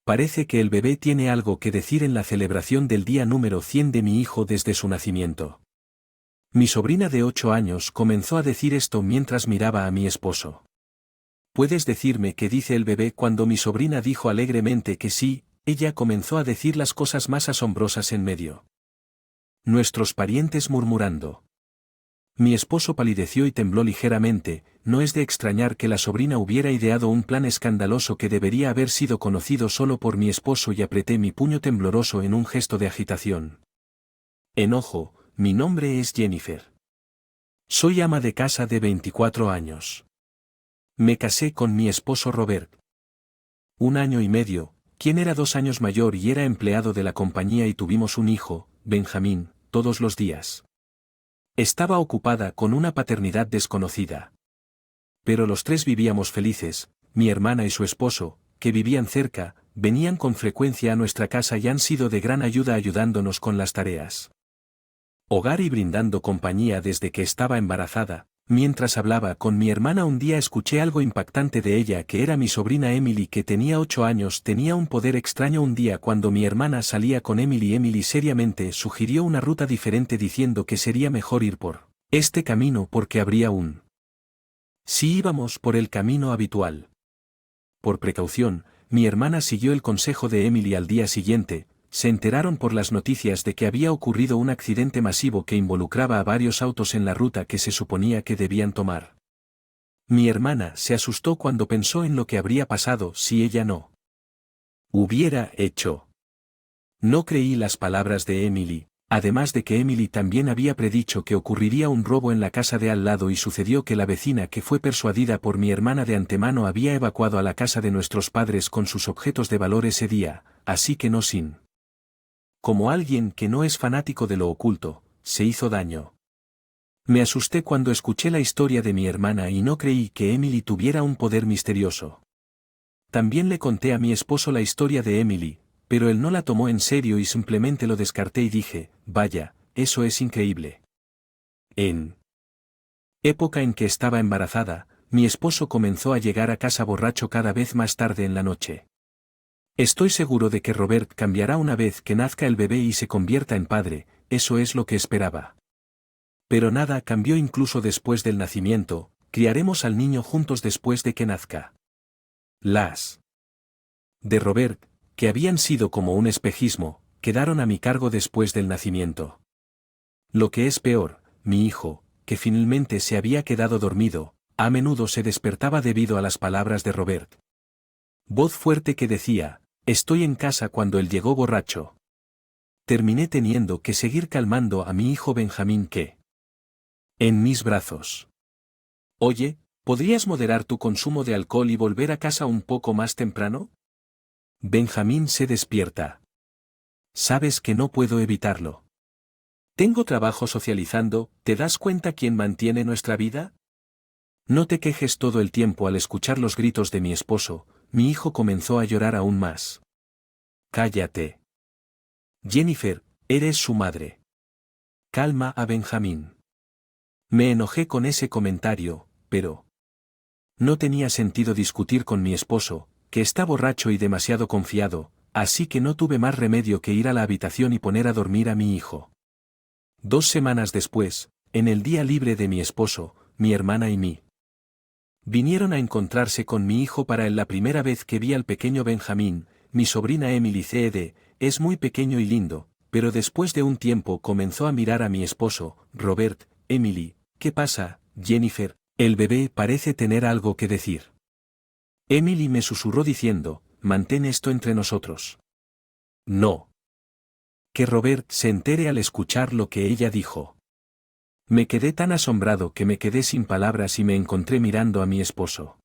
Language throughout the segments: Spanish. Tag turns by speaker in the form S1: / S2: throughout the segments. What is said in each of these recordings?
S1: Parece que el bebé tiene algo que decir en la celebración del día número 100 de mi hijo desde su nacimiento. Mi sobrina de 8 años comenzó a decir esto mientras miraba a mi esposo. ¿Puedes decirme qué dice el bebé? Cuando mi sobrina dijo alegremente que sí, ella comenzó a decir las cosas más asombrosas en medio. Nuestros parientes murmurando. Mi esposo palideció y tembló ligeramente. No es de extrañar que la sobrina hubiera ideado un plan escandaloso que debería haber sido conocido solo por mi esposo, y apreté mi puño tembloroso en un gesto de agitación. Enojo, mi nombre es Jennifer. Soy ama de casa de 24 años. Me casé con mi esposo Robert. 1 año y medio, quien era 2 años mayor y era empleado de la compañía, y tuvimos un hijo, Benjamín, todos los días. Estaba ocupada con una paternidad desconocida. Pero los tres vivíamos felices. Mi hermana y su esposo, que vivían cerca, venían con frecuencia a nuestra casa y han sido de gran ayuda ayudándonos con las tareas hogar y brindando compañía desde que estaba embarazada. Mientras hablaba con mi hermana un día escuché algo impactante de ella, que era mi sobrina Emily, que tenía 8 años. Tenía un poder extraño. Un día cuando mi hermana salía con Emily seriamente sugirió una ruta diferente, diciendo que sería mejor ir por este camino porque habría un... Si íbamos por el camino habitual. Por precaución, mi hermana siguió el consejo de Emily. Al día siguiente, se enteraron por las noticias de que había ocurrido un accidente masivo que involucraba a varios autos en la ruta que se suponía que debían tomar. Mi hermana se asustó cuando pensó en lo que habría pasado si ella no hubiera hecho. No creí las palabras de Emily, además de que Emily también había predicho que ocurriría un robo en la casa de al lado, y sucedió que la vecina, que fue persuadida por mi hermana de antemano, había evacuado a la casa de nuestros padres con sus objetos de valor ese día, así que no sin... Como alguien que no es fanático de lo oculto, se hizo daño. Me asusté cuando escuché la historia de mi hermana y no creí que Emily tuviera un poder misterioso. También le conté a mi esposo la historia de Emily, pero él no la tomó en serio y simplemente lo descarté, y dije, vaya, eso es increíble. En época en que estaba embarazada, mi esposo comenzó a llegar a casa borracho cada vez más tarde en la noche. Estoy seguro de que Robert cambiará una vez que nazca el bebé y se convierta en padre, eso es lo que esperaba. Pero nada cambió incluso después del nacimiento. Criaremos al niño juntos después de que nazca. Las de Robert, que habían sido como un espejismo, quedaron a mi cargo después del nacimiento. Lo que es peor, mi hijo, que finalmente se había quedado dormido, a menudo se despertaba debido a las palabras de Robert. Voz fuerte que decía, estoy en casa, cuando él llegó borracho. Terminé teniendo que seguir calmando a mi hijo Benjamín, que en mis brazos. Oye, ¿podrías moderar tu consumo de alcohol y volver a casa un poco más temprano? Benjamín se despierta. Sabes que no puedo evitarlo. Tengo trabajo socializando. ¿Te das cuenta quién mantiene nuestra vida? No te quejes todo el tiempo. Al escuchar los gritos de mi esposo, mi hijo comenzó a llorar aún más. Cállate. Jennifer, eres su madre. Calma a Benjamín. Me enojé con ese comentario, pero no tenía sentido discutir con mi esposo, que está borracho y demasiado confiado, así que no tuve más remedio que ir a la habitación y poner a dormir a mi hijo. 2 semanas después, en el día libre de mi esposo, mi hermana y mí vinieron a encontrarse con mi hijo para él. La primera vez que vi al pequeño Benjamín, mi sobrina Emily Ced, es muy pequeño y lindo, pero después de un tiempo comenzó a mirar a mi esposo, Robert. Emily, ¿qué pasa, Jennifer? El bebé parece tener algo que decir. Emily me susurró diciendo, mantén esto entre nosotros. No. Que Robert se entere al escuchar lo que ella dijo. Me quedé tan asombrado que me quedé sin palabras y me encontré mirando a mi esposo.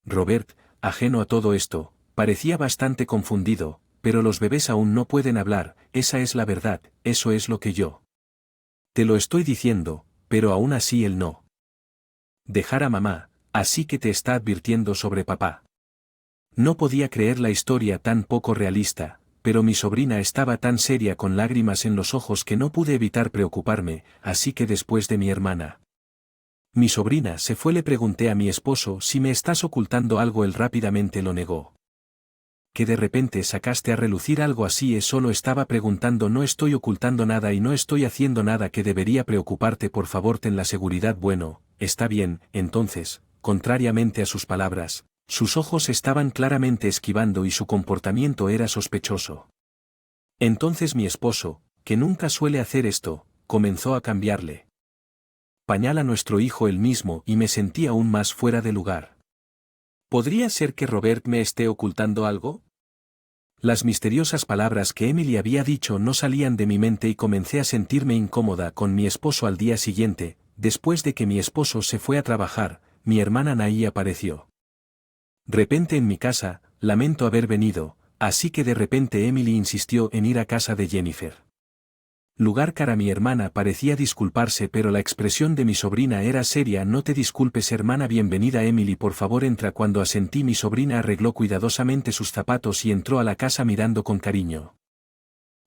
S1: Robert, ajeno a todo esto, parecía bastante confundido, pero los bebés aún no pueden hablar, esa es la verdad, eso es lo que yo te lo estoy diciendo, pero aún así él no dejar a mamá, así que te está advirtiendo sobre papá. No podía creer la historia tan poco realista, pero mi sobrina estaba tan seria con lágrimas en los ojos que no pude evitar preocuparme, así que después de mi hermana mi sobrina se fue le pregunté a mi esposo, si me estás ocultando algo. Él rápidamente lo negó. que de repente sacaste a relucir algo así. Solo estaba preguntando, no estoy ocultando nada y no estoy haciendo nada que debería preocuparte. Por favor, ten la seguridad. Bueno, está bien. Entonces, contrariamente a sus palabras, sus ojos estaban claramente esquivando y su comportamiento era sospechoso. Entonces mi esposo, que nunca suele hacer esto, comenzó a cambiarle pañal a nuestro hijo él mismo y me sentí aún más fuera de lugar. ¿Podría ser que Robert me esté ocultando algo? Las misteriosas palabras que Emily había dicho no salían de mi mente y comencé a sentirme incómoda con mi esposo. Al día siguiente, después de que mi esposo se fue a trabajar, mi hermana Naí apareció. Repente en mi casa, lamento haber venido, así que de repente Emily insistió en ir a casa de Jennifer. Lugar cara. Mi hermana parecía disculparse, pero la expresión de mi sobrina era seria. No te disculpes, hermana. Bienvenida Emily, por favor entra. Cuando asentí, mi sobrina arregló cuidadosamente sus zapatos y entró a la casa mirando con cariño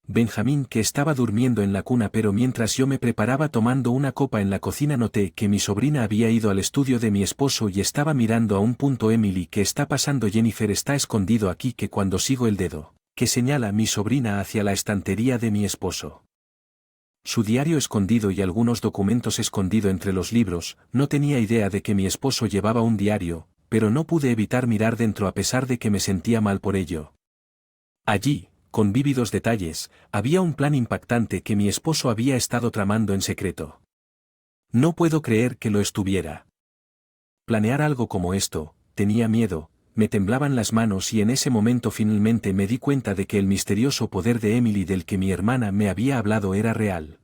S1: Benjamín, que estaba durmiendo en la cuna, pero mientras yo me preparaba tomando una copa en la cocina noté que mi sobrina había ido al estudio de mi esposo y estaba mirando a un punto. Emily, ¿qué está pasando? Jennifer está escondido aquí. Que cuando sigo el dedo que señala mi sobrina hacia la estantería de mi esposo, su diario escondido y algunos documentos escondido entre los libros, no tenía idea de que mi esposo llevaba un diario, pero no pude evitar mirar dentro a pesar de que me sentía mal por ello. Allí, con vívidos detalles, había un plan impactante que mi esposo había estado tramando en secreto. No puedo creer que lo estuviera. Planear algo como esto, tenía miedo, me temblaban las manos y en ese momento finalmente me di cuenta de que el misterioso poder de Emily del que mi hermana me había hablado era real.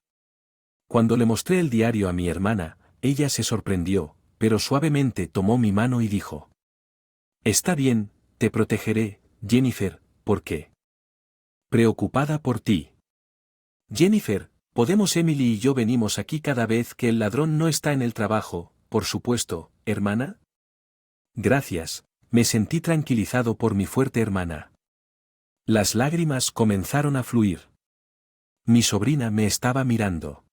S1: Cuando le mostré el diario a mi hermana, ella se sorprendió, pero suavemente tomó mi mano y dijo: Está bien, te protegeré, Jennifer. ¿Por qué? Preocupada por ti. Jennifer, ¿podemos? Emily y yo venimos aquí cada vez que el ladrón no está en el trabajo, por supuesto, hermana. Gracias. Me sentí tranquilizado por mi fuerte hermana. Las lágrimas comenzaron a fluir. Mi sobrina me estaba mirando.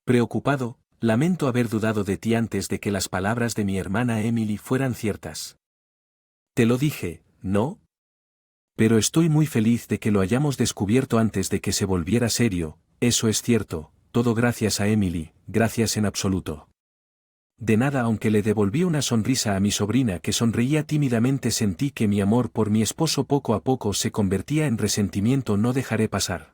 S1: Preocupado, lamento haber dudado de ti antes de que las palabras de mi hermana Emily fueran ciertas. Te lo dije, ¿no? Pero estoy muy feliz de que lo hayamos descubierto antes de que se volviera serio. Eso es cierto, todo gracias a Emily, gracias en absoluto. De nada. Aunque le devolví una sonrisa a mi sobrina que sonreía tímidamente, sentí que mi amor por mi esposo poco a poco se convertía en resentimiento. No dejaré pasar.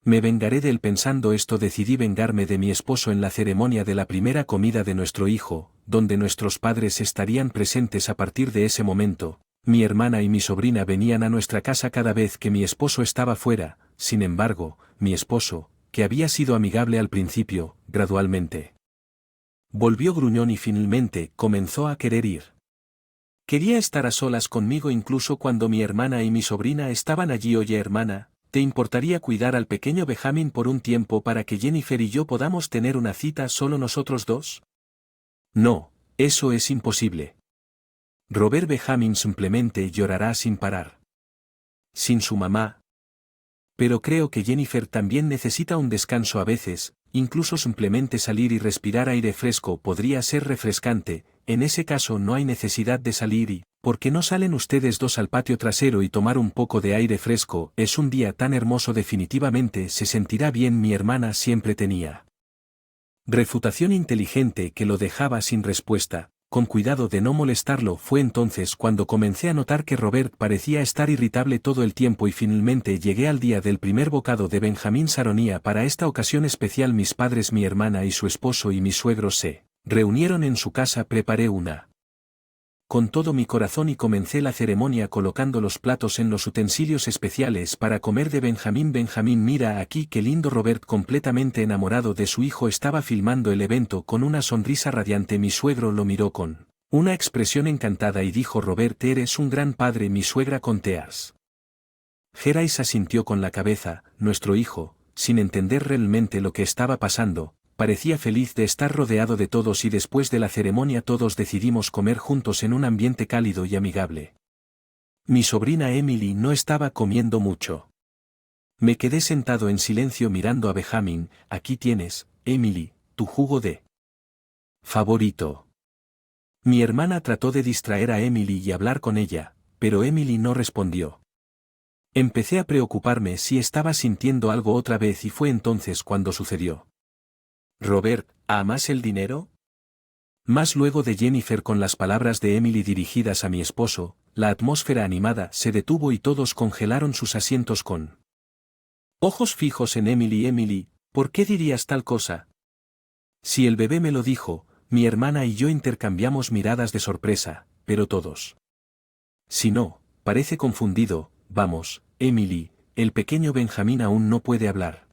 S1: Me vengaré de él. Pensando esto, decidí vengarme de mi esposo en la ceremonia de la primera comida de nuestro hijo, donde nuestros padres estarían presentes. A partir de ese momento, mi hermana y mi sobrina venían a nuestra casa cada vez que mi esposo estaba fuera. Sin embargo, mi esposo, que había sido amigable al principio, gradualmente volvió gruñón y finalmente comenzó a querer ir. Quería estar a solas conmigo incluso cuando mi hermana y mi sobrina estaban allí. Oye hermana, ¿te importaría cuidar al pequeño Benjamín por un tiempo para que Jennifer y yo podamos tener una cita solo nosotros dos? No, eso es imposible. Robert Benjamin simplemente llorará sin parar. Sin su mamá. Pero creo que Jennifer también necesita un descanso a veces. Incluso simplemente salir y respirar aire fresco podría ser refrescante. En ese caso no hay necesidad de salir. ¿Y por qué no salen ustedes dos al patio trasero y tomar un poco de aire fresco? Es un día tan hermoso. Definitivamente se sentirá bien. Mi hermana siempre tenía refutación inteligente que lo dejaba sin respuesta. Con cuidado de no molestarlo. Fue entonces cuando comencé a notar que Robert parecía estar irritable todo el tiempo y finalmente llegué al día del primer bocado de Benjamín Saronía. Para esta ocasión especial mis padres, mi hermana y su esposo y mis suegros se reunieron en su casa. Preparé una con todo mi corazón y comencé la ceremonia colocando los platos en los utensilios especiales para comer de Benjamín. Benjamín, mira aquí qué lindo. Robert, completamente enamorado de su hijo, estaba filmando el evento con una sonrisa radiante. Mi suegro lo miró con una expresión encantada y dijo: Robert, eres un gran padre. Mi suegra con tears. Gerais asintió con la cabeza. Nuestro hijo, sin entender realmente lo que estaba pasando, parecía feliz de estar rodeado de todos y después de la ceremonia todos decidimos comer juntos en un ambiente cálido y amigable. Mi sobrina Emily no estaba comiendo mucho. Me quedé sentado en silencio mirando a Benjamín. Aquí tienes, Emily, tu jugo de favorito. Mi hermana trató de distraer a Emily y hablar con ella, pero Emily no respondió. Empecé a preocuparme si estaba sintiendo algo otra vez y fue entonces cuando sucedió. «Robert, ¿amas el dinero?» Más luego de Jennifer con las palabras de Emily dirigidas a mi esposo, la atmósfera animada se detuvo y todos congelaron sus asientos con ojos fijos en Emily. «Emily, ¿por qué dirías tal cosa?» Si el bebé me lo dijo, mi hermana y yo intercambiamos miradas de sorpresa, pero todos. Si no, parece confundido. «Vamos, Emily, el pequeño Benjamín aún no puede hablar».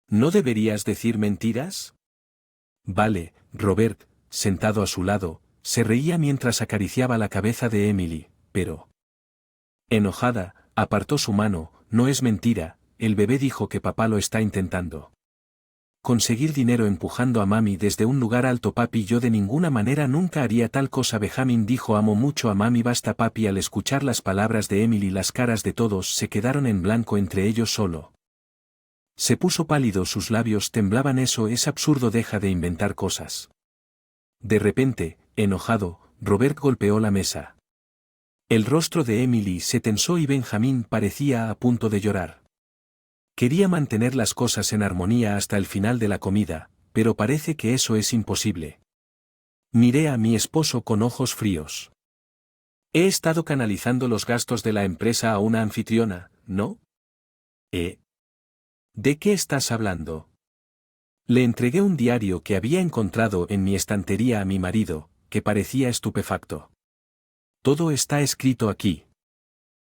S1: «¿No deberías decir mentiras?» Vale, Robert, sentado a su lado, se reía mientras acariciaba la cabeza de Emily, pero... Enojada, apartó su mano. «No es mentira, el bebé dijo que papá lo está intentando. Conseguir dinero empujando a mami desde un lugar alto. Papi, yo de ninguna manera nunca haría tal cosa». Benjamin dijo «Amo mucho a mami». «Basta, papi». Al escuchar las palabras de Emily las caras de todos se quedaron en blanco, entre ellos solo. Se puso pálido, sus labios temblaban. «Eso es absurdo, deja de inventar cosas». De repente, enojado, Robert golpeó la mesa. El rostro de Emily se tensó y Benjamín parecía a punto de llorar. Quería mantener las cosas en armonía hasta el final de la comida, pero parece que eso es imposible. Miré a mi esposo con ojos fríos. «He estado canalizando los gastos de la empresa a una anfitriona, ¿no?» ¿De qué estás hablando?» Le entregué un diario que había encontrado en mi estantería a mi marido, que parecía estupefacto. «Todo está escrito aquí».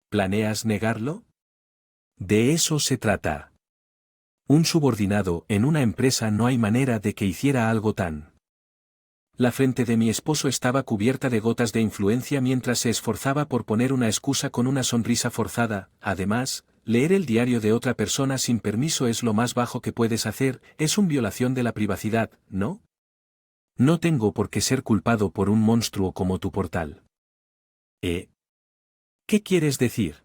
S1: «¿Planeas negarlo?» «De eso se trata. Un subordinado en una empresa no hay manera de que hiciera algo tan...» La frente de mi esposo estaba cubierta de gotas de influencia mientras se esforzaba por poner una excusa con una sonrisa forzada. «Además, leer el diario de otra persona sin permiso es lo más bajo que puedes hacer, es una violación de la privacidad, ¿no? No tengo por qué ser culpado por un monstruo como tu portal». ¿Qué quieres decir?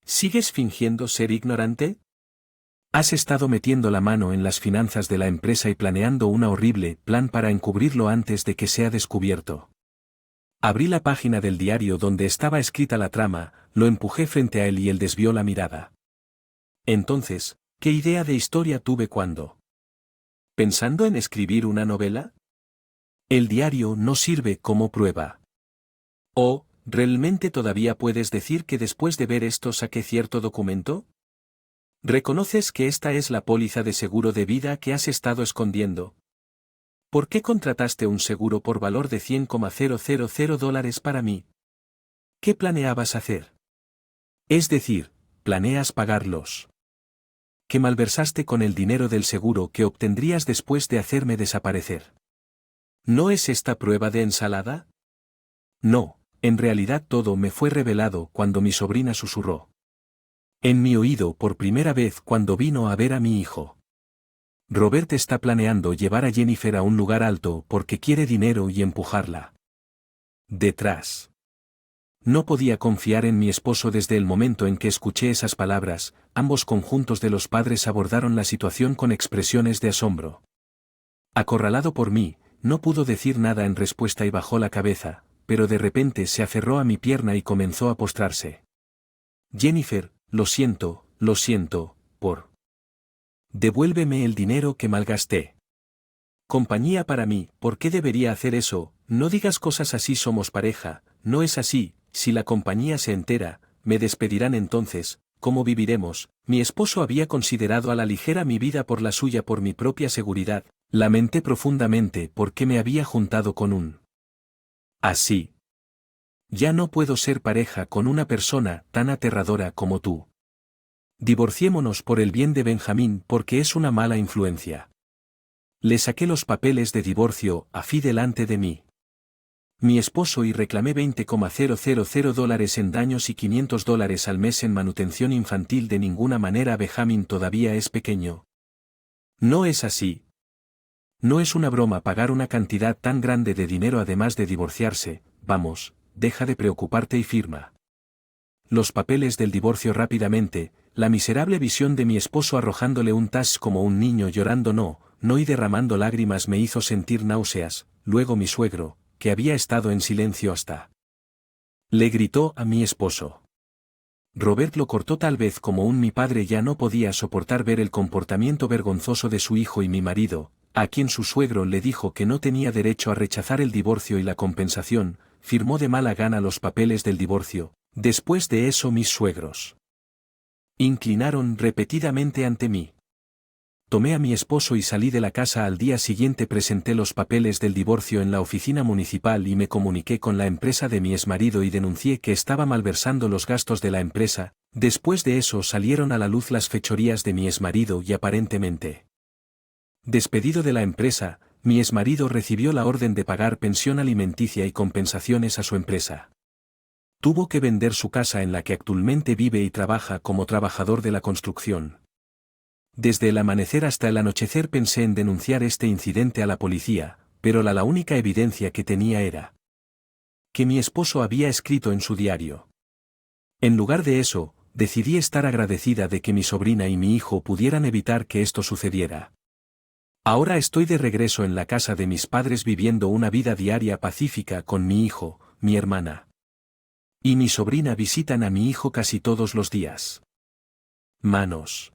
S1: ¿Sigues fingiendo ser ignorante? Has estado metiendo la mano en las finanzas de la empresa y planeando un horrible plan para encubrirlo antes de que sea descubierto. Abrí la página del diario donde estaba escrita la trama, lo empujé frente a él y él desvió la mirada. Entonces, ¿qué idea de historia tuve cuando? ¿Pensando en escribir una novela? El diario no sirve como prueba. ¿O, realmente todavía puedes decir que después de ver esto saqué cierto documento? ¿Reconoces que esta es la póliza de seguro de vida que has estado escondiendo? ¿Por qué contrataste un seguro por valor de $100,000 para mí? ¿Qué planeabas hacer? Es decir, ¿planeas pagarlos? ¿Qué malversaste con el dinero del seguro que obtendrías después de hacerme desaparecer? ¿No es esta prueba de ensalada? No, en realidad todo me fue revelado cuando mi sobrina susurró en mi oído por primera vez cuando vino a ver a mi hijo. Robert está planeando llevar a Jennifer a un lugar alto porque quiere dinero y empujarla detrás. No podía confiar en mi esposo desde el momento en que escuché esas palabras. Ambos conjuntos de los padres abordaron la situación con expresiones de asombro. Acorralado por mí, no pudo decir nada en respuesta y bajó la cabeza, pero de repente se aferró a mi pierna y comenzó a postrarse. «Jennifer, lo siento, por... Devuélveme el dinero que malgasté. Compañía para mí, ¿por qué debería hacer eso? No digas cosas así, somos pareja, no es así, si la compañía se entera, me despedirán entonces, ¿cómo viviremos?» Mi esposo había considerado a la ligera mi vida por la suya por mi propia seguridad, lamenté profundamente porque me había juntado con un... Así. Ya no puedo ser pareja con una persona tan aterradora como tú. Divorciémonos por el bien de Benjamín porque es una mala influencia. Le saqué los papeles de divorcio a Fi delante de mí. Mi esposo y reclamé $20,000 en daños y $500 al mes en manutención infantil. De ninguna manera, Benjamín todavía es pequeño. No es así. No es una broma pagar una cantidad tan grande de dinero además de divorciarse. Vamos, deja de preocuparte y firma los papeles del divorcio rápidamente. La miserable visión de mi esposo arrojándole un tas como un niño llorando no y derramando lágrimas me hizo sentir náuseas. Luego mi suegro, que había estado en silencio hasta Le gritó a mi esposo. Robert lo cortó tal vez como mi padre ya no podía soportar ver el comportamiento vergonzoso de su hijo y mi marido, a quien su suegro le dijo que no tenía derecho a rechazar el divorcio y la compensación, firmó de mala gana los papeles del divorcio. Después de eso mis suegros inclinaron repetidamente ante mí. Tomé a mi esposo y salí de la casa. Al día siguiente presenté los papeles del divorcio en la oficina municipal y me comuniqué con la empresa de mi exmarido y denuncié que estaba malversando los gastos de la empresa. Después de eso salieron a la luz las fechorías de mi exmarido y aparentemente despedido de la empresa, mi exmarido recibió la orden de pagar pensión alimenticia y compensaciones a su empresa. Tuvo que vender su casa en la que actualmente vive y trabaja como trabajador de la construcción. Desde el amanecer hasta el anochecer pensé en denunciar este incidente a la policía, pero la única evidencia que tenía era que mi esposo había escrito en su diario. En lugar de eso, decidí estar agradecida de que mi sobrina y mi hijo pudieran evitar que esto sucediera. Ahora estoy de regreso en la casa de mis padres viviendo una vida diaria pacífica con mi hijo, mi hermana y mi sobrina visitan a mi hijo casi todos los días. Manos.